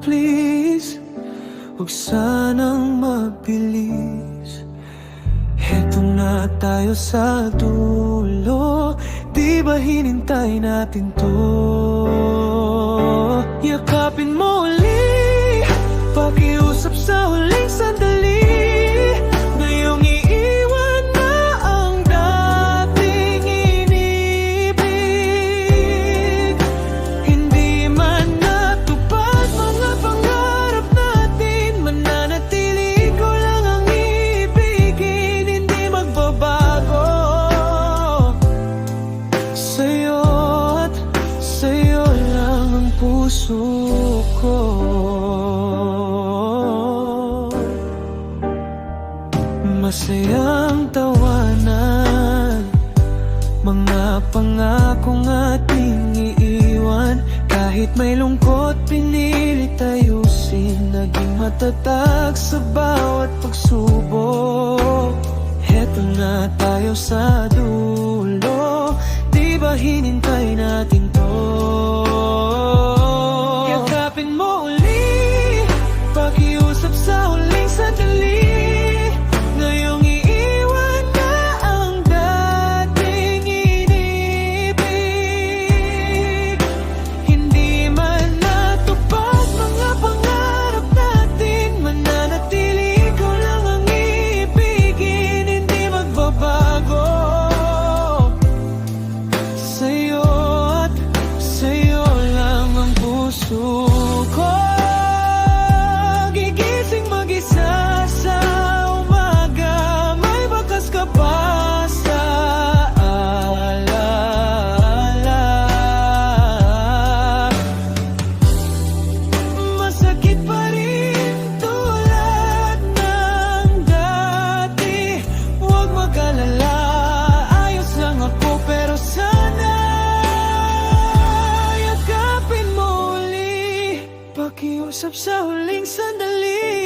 please, huwag sanang mabilis. Heto na tayo sa dulo, di ba hinintay natin to? Yakapin mo ulit, pakiusap sa huling sandali. Ngayong iiwan na ang dating inibig. Hindi man natupad mga pangarap natin, mananatili ko lang ang ibigin, hindi magbabago. Sa'yo at sa'yo lang ang puso ko. Masayang tawanan, mga pangakong ating iiwan. Kahit may lungkot, pinilit ayusin, naging matatag sa bawat pagsubok. Heto na tayo sa dulo, di ba hinintay natin to? Yakapin mo uli, pakiusap sa huling sandali. Ngayong iiwan na ang dating inibig. Hindi man natupad mga pangarap natin, mananatili ko lang ang ibigin, hindi magbabago. Sa'yo at sa'yo lang ang puso ko. Gigising mag-isa sa umaga, may bakas ka pa sa alaala. Masakit pa rin tulad ng dati, huwag mag-alala, ayos lang ako, pero sana yakapin mo uli, pakiusap sa huling sandali.